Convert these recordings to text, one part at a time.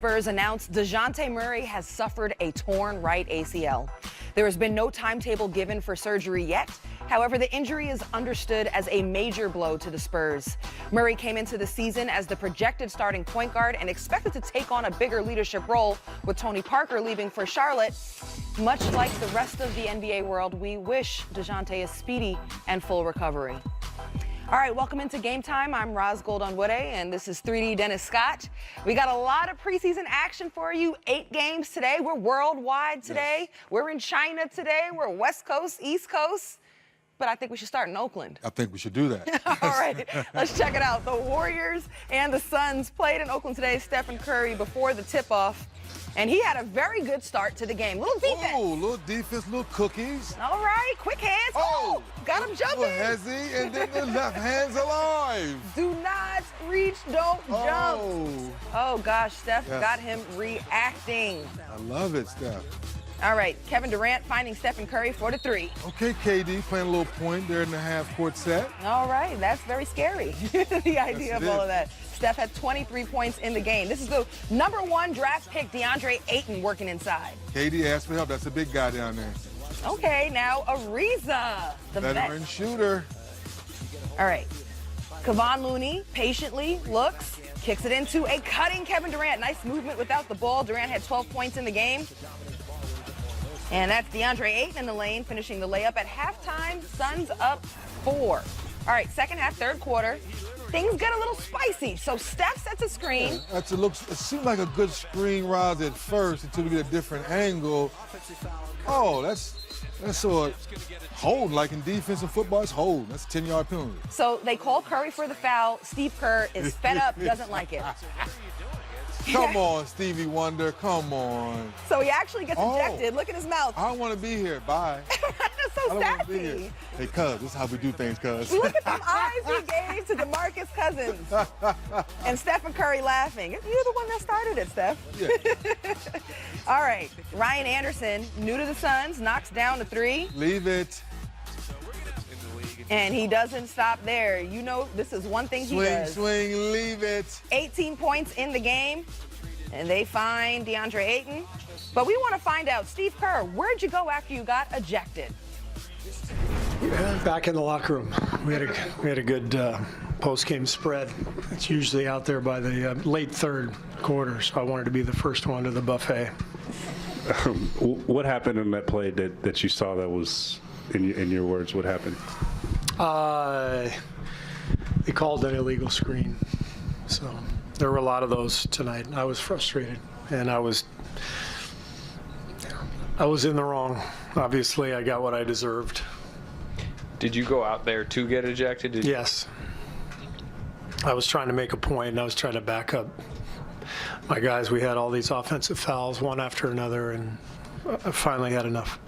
Spurs announced Dejounte Murray has suffered a torn right ACL. There has been no timetable given for surgery yet. However, the injury is understood as a major blow to the Spurs. Murray came into the season as the projected starting point guard and expected to take on a bigger leadership role with Tony Parker leaving for Charlotte. Much like the rest of the NBA world, we wish Dejounte a speedy and full recovery. All right, welcome into Game Time. I'm Roz Goldon-Woode, and this is 3D Dennis Scott. We got a lot of preseason action for you. 8 games today. We're worldwide today. Yes. We're in China today. We're West Coast, East Coast. But I think we should start in Oakland. I think we should do that. All right, let's check it out. The Warriors and the Suns played in Oakland today. Stephen Curry before the tip-off. And he had a very good start to the game. Little defense. Oh, little defense, little cookies. All right, quick hands. Oh, got him jumping. Hezzy, and then the left hand's alive. Do not reach, don't jump. Oh, gosh, Steph got him reacting. I love it, Steph. All right, Kevin Durant finding Stephen Curry for the 3. Okay, KD playing a little point there in the half-court set. All right, that's very scary, the idea of all of that. Steph had 23 points in the game. This is the #1 draft pick, DeAndre Ayton, working inside. KD asked for help. That's a big guy down there. Okay, now Ariza, the veteran shooter. All right, Kevon Looney patiently looks, kicks it into a cutting Kevin Durant. Nice movement without the ball. Durant had 12 points in the game. And that's DeAndre Ayton in the lane, finishing the layup at halftime. Suns up 4. All right, second half, third quarter. Things get a little spicy. So Steph sets a screen. Yeah, it seemed like a good screen, Roz, at first until we get a different angle. Oh, that's sort of hold, like in defensive football, it's hold. That's a 10-yard penalty. So they call Curry for the foul. Steve Kerr is fed up, doesn't like it. Come on, Stevie Wonder, come on. So he actually gets ejected. Look at his mouth. I don't want to be here. Bye. That's so sassy. Hey, cuz, this is how we do things, cuz. Look at them eyes he gave to DeMarcus Cousins. And Stephen Curry laughing. You're the one that started it, Steph. Yeah. All right, Ryan Anderson, new to the Suns, knocks down the 3. Leave it. And he doesn't stop there. You know, this is one thing he does. Swing, leave it. 18 points in the game, and they find DeAndre Ayton. But we want to find out, Steve Kerr, where'd you go after you got ejected? Back in the locker room. We had a good post-game spread. It's usually out there by the late third quarter, so I wanted to be the first one to the buffet. What happened in that play that you saw that was, in your words, what happened? They called an illegal screen. So there were a lot of those tonight. I was frustrated, and I was in the wrong. Obviously, I got what I deserved. Did you go out there to get ejected? Yes. I was trying to make a point, and I was trying to back up my guys. We had all these offensive fouls, one after another, and I finally had enough.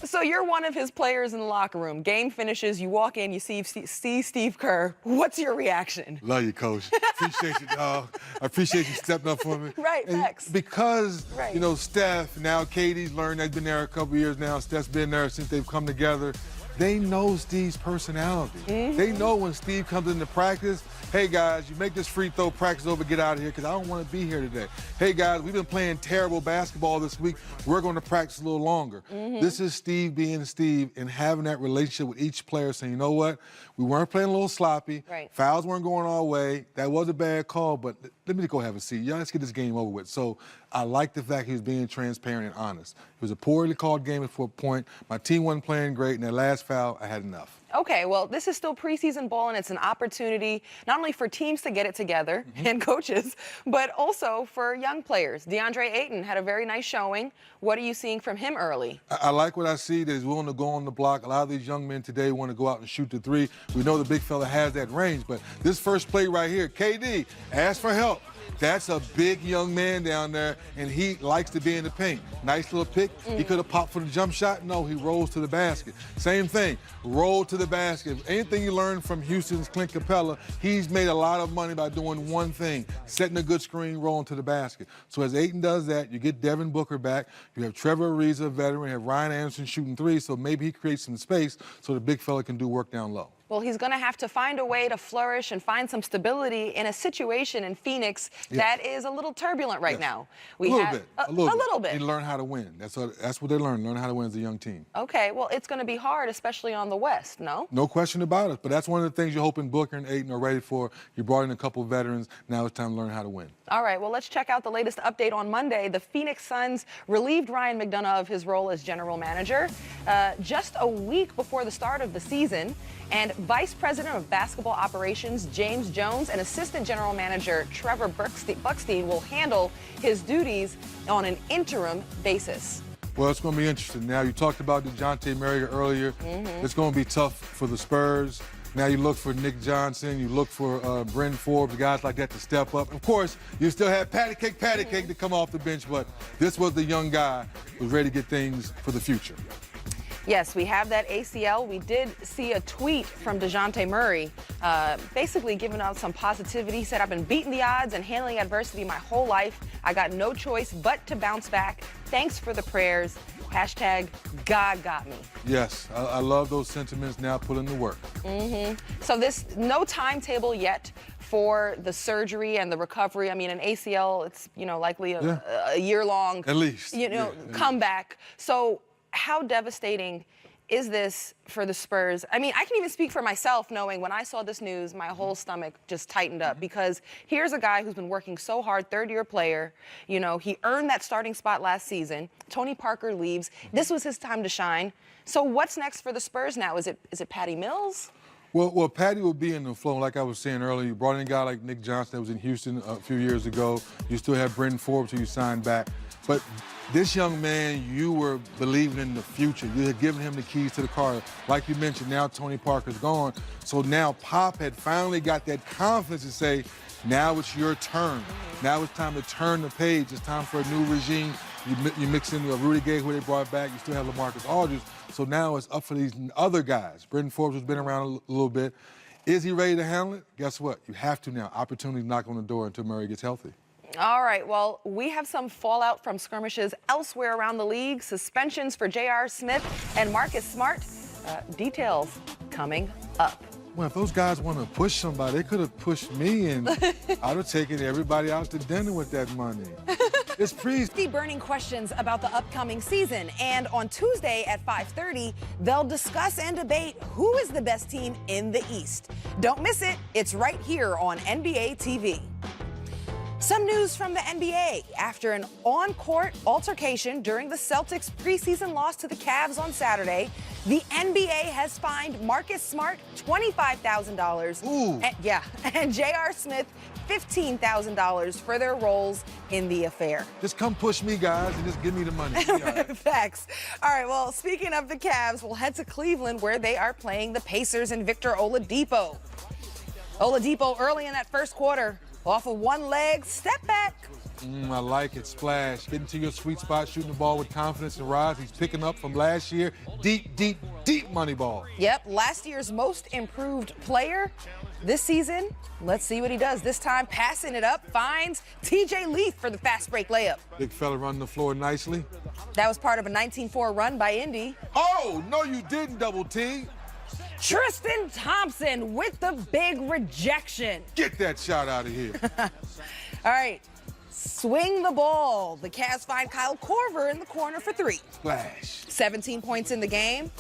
So you're one of his players in the locker room. Game finishes, you walk in, you see Steve Kerr. What's your reaction? Love you, Coach. Appreciate you, dog. I appreciate you stepping up for me. Right, facts. Because, you know, Steph, now KD's learned, they've been there a couple years now. Steph's been there since they've come together. They know Steve's personality. They know when Steve comes into practice, hey, guys, you make this free throw, practice over, get out of here, because I don't want to be here today. Hey, guys, we've been playing terrible basketball this week. We're going to practice a little longer. This is Steve being Steve and having that relationship with each player, saying, you know what, we weren't playing a little sloppy. Fouls weren't going our way. That was a bad call, but let me go have a seat. Y'all, let's get this game over with. So I like the fact he was being transparent and honest. It was a poorly called game at 4 point. My team wasn't playing great, and that last foul, I had enough. Okay, well, this is still preseason ball, and it's an opportunity not only for teams to get it together and coaches, but also for young players. DeAndre Ayton had a very nice showing. What are you seeing from him early? I like what I see that he's willing to go on the block. A lot of these young men today want to go out and shoot the 3. We know the big fella has that range, but this first play right here, KD asked for help. That's a big young man down there, and he likes to be in the paint. Nice little pick. He could have popped for the jump shot. No, he rolls to the basket. Same thing, roll to the basket. Anything you learn from Houston's Clint Capella, he's made a lot of money by doing one thing, setting a good screen, rolling to the basket. So as Ayton does that, you get Devin Booker back. You have Trevor Ariza, veteran. You have Ryan Anderson shooting 3, so maybe he creates some space so the big fella can do work down low. Well, he's going to have to find a way to flourish and find some stability in a situation in Phoenix that is a little turbulent right now. A little bit. bit. And learn how to win. That's what they learn how to win as a young team. Okay, well, it's going to be hard, especially on the West, no? No question about it. But that's one of the things you're hoping Booker and Ayton are ready for. You brought in a couple veterans. Now it's time to learn how to win. All right, well, let's check out the latest update on Monday. The Phoenix Suns relieved Ryan McDonough of his role as general manager just a week before the start of the season. And Vice President of Basketball Operations James Jones and Assistant General Manager Trevor Buckstein will handle his duties on an interim basis. Well, it's going to be interesting. Now, you talked about Dejounte Murray earlier. It's going to be tough for the Spurs. Now you look for Nick Johnson, you look for Bryn Forbes, guys like that to step up. Of course, you still have Patty Cake to come off the bench, but this was the young guy who was ready to get things for the future. Yes, we have that ACL. We did see a tweet from Dejounte Murray basically giving out some positivity. He said, I've been beating the odds and handling adversity my whole life. I got no choice but to bounce back. Thanks for the prayers. Hashtag God got me. Yes, I love those sentiments. Now put in the work. So no timetable yet for the surgery and the recovery. I mean, an ACL, it's, likely a year-long, at least, comeback. So how devastating is this for the Spurs? I mean, I can even speak for myself knowing when I saw this news, my whole stomach just tightened up because here's a guy who's been working so hard, third-year player. He earned that starting spot last season. Tony Parker leaves. This was his time to shine. So what's next for the Spurs now? Is it Patty Mills? Well, Patty will be in the flow. Like I was saying earlier, you brought in a guy like Nick Johnson that was in Houston a few years ago. You still have Bryn Forbes who you signed back. But this young man, you were believing in the future. You had given him the keys to the car. Like you mentioned, now Tony Parker's gone. So now Pop had finally got that confidence to say, now it's your turn. Now it's time to turn the page. It's time for a new regime. You mix in Rudy Gay, who they brought back. You still have LaMarcus Aldridge. So now it's up for these other guys. Bryn Forbes has been around a little bit. Is he ready to handle it? Guess what? You have to now. Opportunity knock on the door until Murray gets healthy. All right, well, we have some fallout from skirmishes elsewhere around the league. Suspensions for J.R. Smith and Marcus Smart. Details coming up. Well, if those guys want to push somebody, they could have pushed me, and I'd have taken everybody out to dinner with that money. It's burning questions about the upcoming season, and on Tuesday at 5:30, they'll discuss and debate who is the best team in the East. Don't miss it. It's right here on NBA TV. Some news from the NBA. After an on-court altercation during the Celtics' preseason loss to the Cavs on Saturday, the NBA has fined Marcus Smart $25,000. And J.R. Smith $15,000 for their roles in the affair. Just come push me, guys, and just give me the money. Facts. All right, well, speaking of the Cavs, we'll head to Cleveland where they are playing the Pacers and Victor Oladipo. Oladipo early in that first quarter. Off of one leg, step back. I like it, splash. Getting to your sweet spot, shooting the ball with confidence and rise. He's picking up from last year. Deep, deep, deep money ball. Yep, last year's most improved player. This season, let's see what he does. This time, passing it up, finds TJ Leaf for the fast break layup. Big fella running the floor nicely. That was part of a 19-4 run by Indy. Oh, no, you didn't, Double T. Tristan Thompson with the big rejection. Get that shot out of here. All right, swing the ball. The Cavs find Kyle Korver in the corner for three. Splash. 17 points in the game.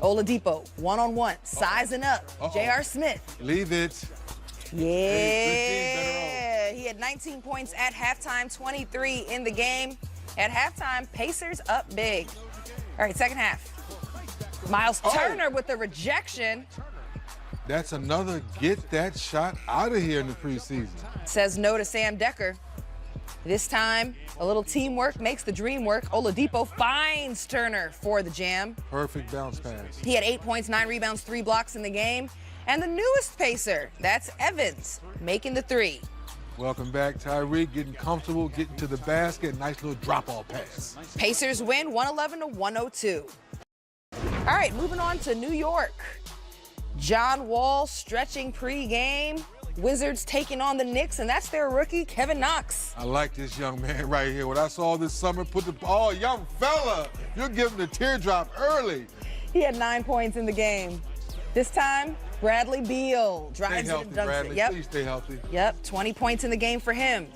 Oladipo, one-on-one, sizing up. J.R. Smith. Leave it. Yeah, he had 19 points at halftime, 23 in the game. At halftime, Pacers up big. All right, second half. Miles Turner with the rejection. That's another get that shot out of here in the preseason. Says no to Sam Decker. This time, a little teamwork makes the dream work. Oladipo finds Turner for the jam. Perfect bounce pass. He had 8 points, 9 rebounds, 3 blocks in the game. And the newest Pacer, that's Evans, making the three. Welcome back, Tyreek, getting comfortable, getting to the basket. Nice little drop-off pass. Pacers win 111-102. All right, moving on to New York. John Wall stretching pre-game. Wizards taking on the Knicks, and that's their rookie, Kevin Knox. I like this young man right here. What I saw this summer, young fella, you're giving the teardrop early. He had 9 points in the game. This time, Bradley Beal Stay drives it healthy, and dunks Bradley. it. Yep. Please stay healthy. Yep, 20 points in the game for him.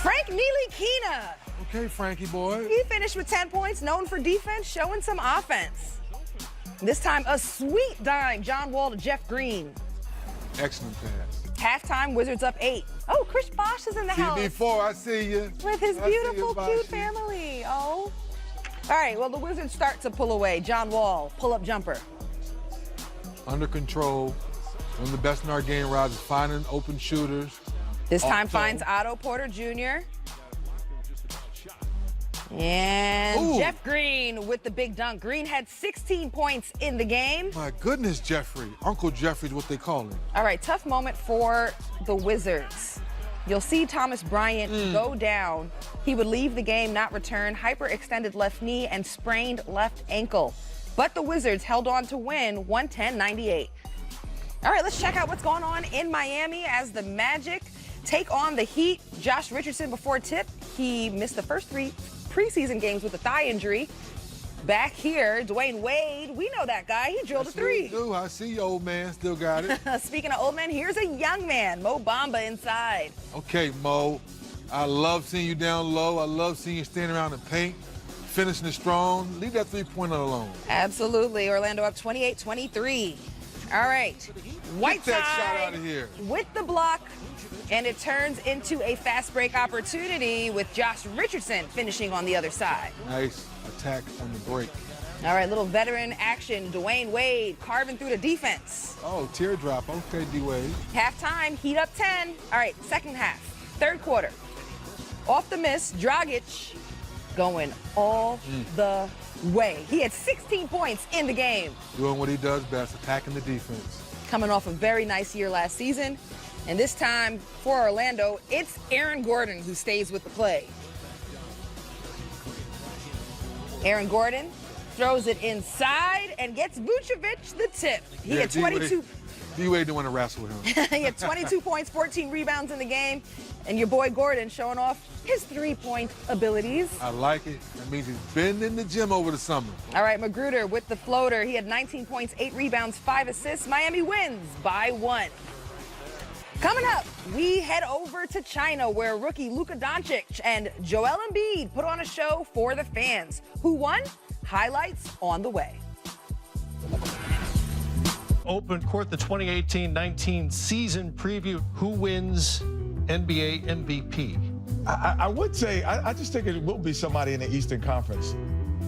Frank Ntilikina. Okay, Frankie boy. He finished with 10 points, known for defense, showing some offense. This time, a sweet dime, John Wall to Jeff Green. Excellent pass. Halftime, Wizards up 8. Oh, Chris Bosh is in the house CB4, I see you. with his I see you, beautiful, Boshi. cute family. Oh. All right, well, the Wizards start to pull away. John Wall, pull-up jumper. Under control. One of the best in our game, Rob, is finding open shooters. This time Off finds zone. Otto Porter Jr. And Ooh. Jeff Green with the big dunk. Green had 16 points in the game. My goodness, Jeffrey. Uncle Jeffrey's what they call him. All right, tough moment for the Wizards. You'll see Thomas Bryant go down. He would leave the game, not return, hyperextended left knee and sprained left ankle. But the Wizards held on to win 110-98. All right, let's check out what's going on in Miami as the Magic take on the Heat. Josh Richardson before tip. He missed the first 3 preseason games with a thigh injury. Back here, Dwayne Wade, we know that guy. He drilled a 3. Do. I see you, old man. Still got it. Speaking of old men, here's a young man, Mo Bamba inside. Okay, Mo. I love seeing you down low. I love seeing you standing around the paint, finishing it strong. Leave that three-pointer alone. Absolutely. Orlando up 28-23. All right. Get that shot out of here. With the block, and it turns into a fast break opportunity with Josh Richardson finishing on the other side. Nice attack on the break. All right, little veteran action. Dwayne Wade carving through the defense. Oh, teardrop. Okay, D-Wade. Halftime, Heat up 10. All right, second half, third quarter. Off the miss, Dragic going all the way. He had 16 points in the game. Doing what he does best, attacking the defense. Coming off a very nice year last season. And this time for Orlando, it's Aaron Gordon who stays with the play. Aaron Gordon throws it inside and gets Vucevic the tip. He had 22. D-Wade didn't want to wrestle with him. He had 22 points, 14 rebounds in the game. And your boy Gordon showing off his three-point abilities. I like it. That means he's been in the gym over the summer. All right, Magruder with the floater. He had 19 points, 8 rebounds, 5 assists. Miami wins by 1. Coming up, we head over to China where rookie Luka Doncic and Joel Embiid put on a show for the fans. Who won? Highlights on the way. Open Court, the 2018-19 season preview. Who wins NBA MVP? I would say, I just think it will be somebody in the Eastern Conference.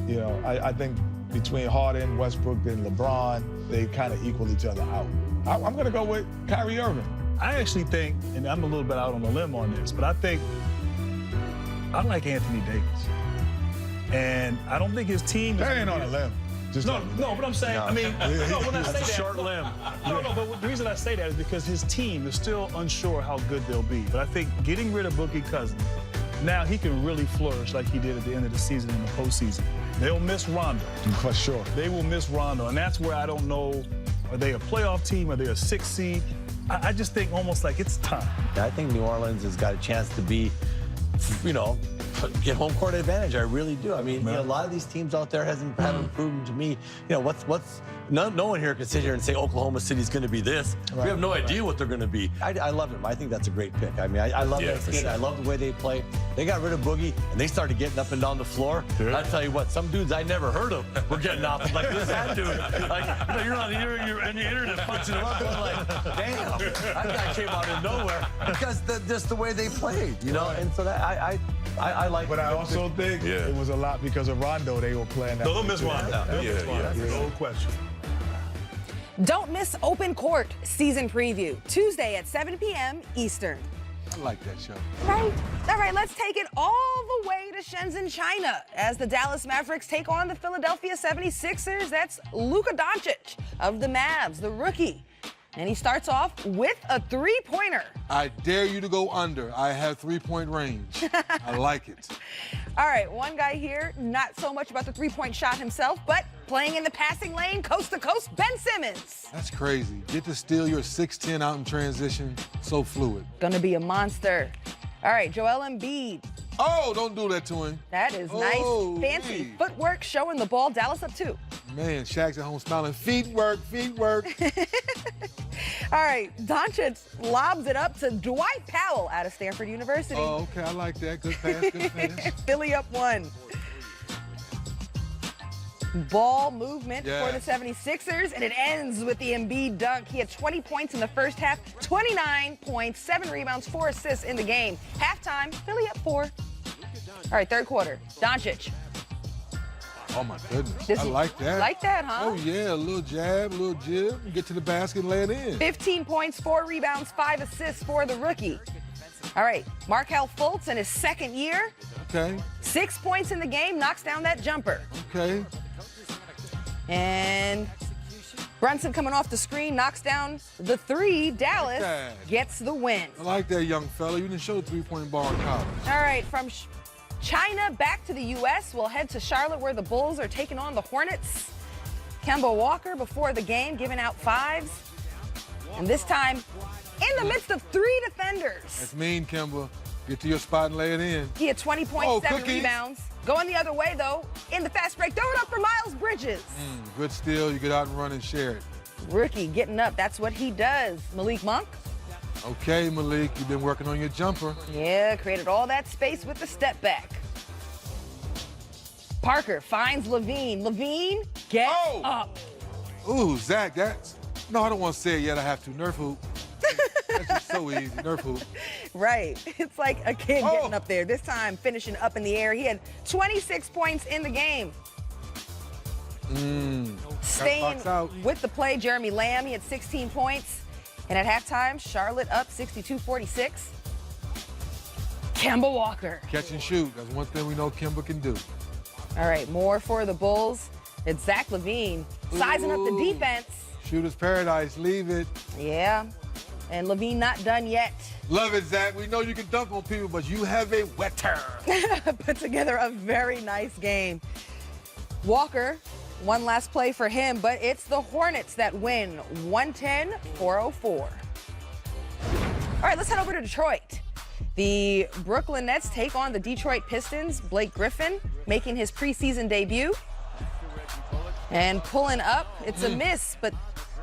You know, I think between Harden, Westbrook, and LeBron, they kind of equal each other out. I'm going to go with Kyrie Irving. I actually think, and I'm a little bit out on a limb on this, but I think I like Anthony Davis. And I don't think his team is... That ain't on a limb. Just No, but I'm saying, No. I mean, no, when I say that... Short limb. No, but the reason I say that is because his team is still unsure how good they'll be. But I think getting rid of Boogie Cousins, now he can really flourish like he did at the end of the season in the postseason. They'll miss Rondo. For sure. They will miss Rondo, and that's where I don't know, are they a playoff team? Are they a 6th seed? I just think almost like it's time. I think New Orleans has got a chance to be, you know, get home court advantage. I really do. I mean, you know, a lot of these teams out there haven't proven to me, you know, what's no one here can sit here and say Oklahoma City's going to be this. Right. We have no idea what they're going to be. I love him. I think that's a great pick. I mean, I love that kid. I love the way they play. They got rid of Boogie, and they started getting up and down the floor. Yeah. I tell you what, some dudes I never heard of were getting off like this that dude. Like, you know, you're on the internet punching him up, going like, damn, that guy came out of nowhere because just the way they played, you know. And so that I like. But I also think it was a lot because of Rondo they were playing that. They'll miss Rondo. Yeah. No question. Don't miss Open Court season preview, Tuesday at 7 p.m. Eastern. I like that show. Right. All right, let's take it all the way to Shenzhen, China, as the Dallas Mavericks take on the Philadelphia 76ers. That's Luka Doncic of the Mavs, the rookie. And he starts off with a three-pointer. I dare you to go under. I have three-point range. I like it. All right, one guy here, not so much about the three-point shot himself, but playing in the passing lane, coast to coast, Ben Simmons. That's crazy. Get to steal your 6'10" out in transition. So fluid. Gonna be a monster. All right, Joel Embiid. Oh, don't do that to him. That is Oh, nice, fancy wee. footwork showing the ball. Dallas up 2. Man, Shaq's at home smiling. Feet work, feet work. All right, Doncic lobs it up to Dwight Powell out of Stanford University. Oh, okay, I like that. Good pass, good pass. Philly up 1. Ball movement Yes. for the 76ers, and it ends with the Embiid dunk. He had 20 points in the first half, 29 points, 7 rebounds, 4 assists in the game. Halftime, Philly up 4. All right, third quarter, Doncic. Oh, my goodness. This I is- like that. Like that, huh? Oh, yeah, a little jab, a little jib. Get to the basket and lay it in. 15 points, 4 rebounds, 5 assists for the rookie. All right, Markelle Fultz in his second year, Okay, 6 points in the game, knocks down that jumper. okay. And Brunson coming off the screen, knocks down the 3. Dallas Okay. gets the win. I like that, young fella. You didn't show the three-point ball in college. All right, from China back to the U.S., we'll head to Charlotte where the Bulls are taking on the Hornets. Kemba Walker before the game giving out 5s. And this time, in the midst of 3 defenders. That's mean, Kemba. Get to your spot and lay it in. He had 20 points, Oh, 7 cookies. rebounds. Going the other way, though, in the fast break. Throw it up for Miles Bridges. Good steal. You get out and run and share it. Rookie getting up. That's what he does. Malik Monk. Okay, Malik, you've been working on your jumper. Yeah, created all that space with the step back. Parker finds Levine. Levine, get Oh! up. Ooh, Zach, that's... No, I don't want to say it yet. I have to. Nerf hoop. That's just so easy. Nerf hoop. Right. It's like a kid Oh. getting up there. This time finishing up in the air. He had 26 points in the game. Staying box out. with the play, Jeremy Lamb, he had 16 points. And at halftime, Charlotte up 62-46. Kemba Walker. Catch and shoot. That's one thing we know Kemba can do. All right, more for the Bulls. It's Zach LaVine sizing up the Ooh. defense. Shooter's paradise. Leave it. Yeah, and LaVine not done yet. Love it, Zach. We know you can dunk on people, but you have a wetter. Put together a very nice game. Walker, one last play for him, but it's the Hornets that win 110-404. All right, let's head over to Detroit. The Brooklyn Nets take on the Detroit Pistons. Blake Griffin making his preseason debut. And pulling up, it's a miss, but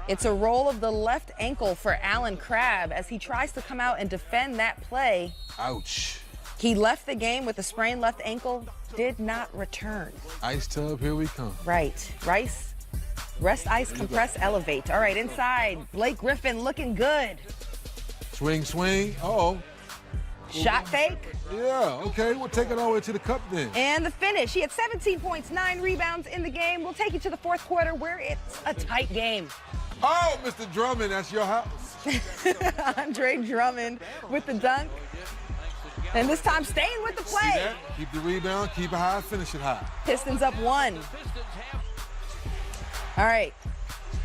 it's a roll of the left ankle for Allen Crabbe as he tries to come out and defend that play. Ouch. He left the game with a sprained left ankle, did not return. Ice tub, here we come. Right, rest, ice, compress, elevate. All right, inside, Blake Griffin looking good. Swing, swing. Uh-oh. Shot fake, Yeah, okay. We'll take it all the way to the cup then. and the finish. He had 17 points, 9 rebounds in the game. We'll take you to the fourth quarter where it's a tight game. Oh, Mr. Drummond, that's your house. Andre Drummond with the dunk. And this time staying with the See play. that? Keep the rebound, keep it high, finish it high. Pistons up 1. All right.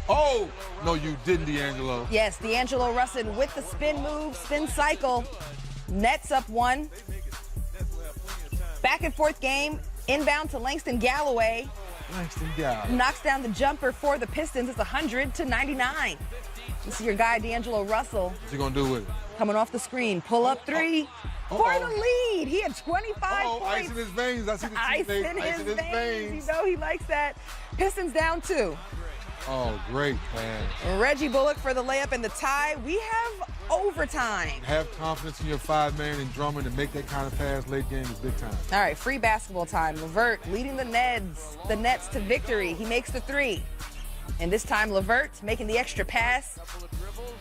Oh, no, you didn't, D'Angelo. Yes, D'Angelo Russell with the spin move, spin cycle. Nets up 1. Back and forth game. Inbound to Langston Galloway. Langston Galloway. Knocks down the jumper for the Pistons. It's 100-99. This is your guy, D'Angelo Russell, What's he gonna do with it? coming off the screen. Pull up 3 for the lead. He had 25 Oh, ice points. in his veins. I see the Ice teammate. in Ice his veins. You know he likes that. Pistons down 2. Oh, great pass. Reggie Bullock for the layup and the tie. We have overtime. Have confidence in your 5-man and Drummond and make that kind of pass late game is big time. All right, free basketball time. LeVert leading the Nets to victory. He makes the 3. And this time LeVert making the extra pass.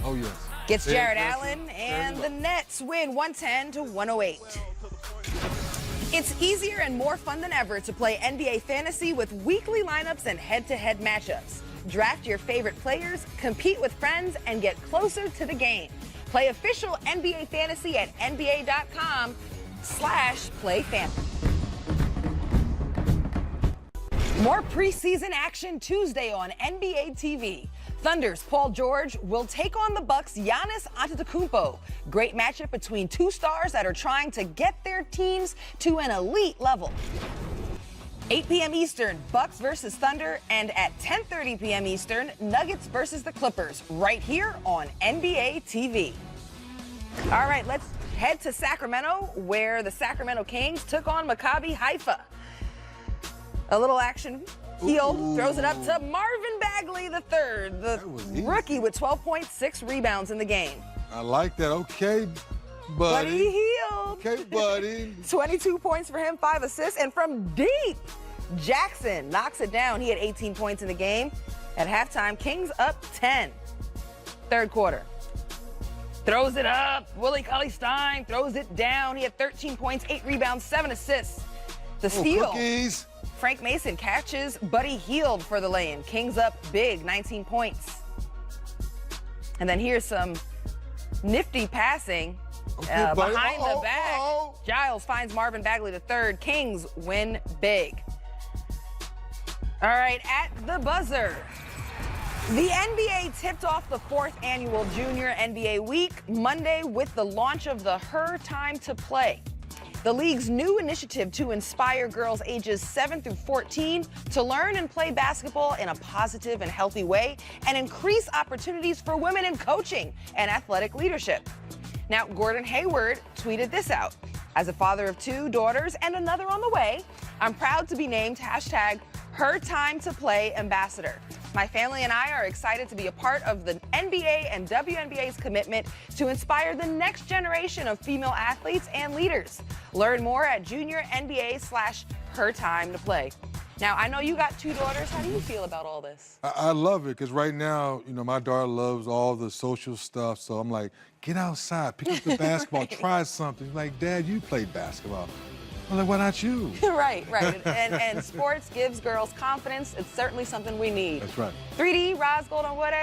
Oh, yes. Gets Very Jared aggressive. Allen, and the Nets win 110-108. It's easier and more fun than ever to play NBA Fantasy with weekly lineups and head-to-head matchups. Draft your favorite players, compete with friends, and get closer to the game. Play official NBA Fantasy at nba.com/playfantasy. More preseason action Tuesday on NBA TV. Thunder's Paul George will take on the Bucks' Giannis Antetokounmpo. Great matchup between 2 stars that are trying to get their teams to an elite level. 8 p.m. Eastern, Bucks versus Thunder, and at 10:30 p.m. Eastern, Nuggets versus the Clippers, right here on NBA TV. All right, let's head to Sacramento, where the Sacramento Kings took on Maccabi Haifa. A little action Hield throws it up to Marvin Bagley III, the was easy. rookie with 12.6 rebounds in the game. I like that. Okay, Buddy buddy. Hield. Okay, buddy. 22 points for him, 5 assists, and from deep, Jackson knocks it down. He had 18 points in the game. At halftime, Kings up 10. Third quarter. Throws it up. Willie Cauley-Stein throws it down. He had 13 points, 8 rebounds, 7 assists. The steal. Cookies. Frank Mason catches Buddy Hield for the lay-in. Kings up big, 19 points. And then here's some nifty passing Okay, buddy. behind the back. Uh-oh. Giles finds Marvin Bagley III. Kings win big. All right, at the buzzer. The NBA tipped off the 4th annual Junior NBA Week Monday with the launch of the Her Time to Play, the league's new initiative to inspire girls ages 7 through 14 to learn and play basketball in a positive and healthy way and increase opportunities for women in coaching and athletic leadership. Now, Gordon Hayward tweeted this out. As a father of 2 daughters and another on the way, I'm proud to be named #Her Time to Play ambassador. My family and I are excited to be a part of the NBA and WNBA's commitment to inspire the next generation of female athletes and leaders. Learn more at JuniorNBA/Her Time to Play. Now, I know you got 2 daughters. How do you feel about all this? I love it because right now, my daughter loves all the social stuff. So I'm like, get outside, pick up the basketball, try something. Like, Dad, you played basketball. I'm like, why not you? Right. And sports gives girls confidence. It's certainly something we need. That's right. 3D, Roz Gold on what,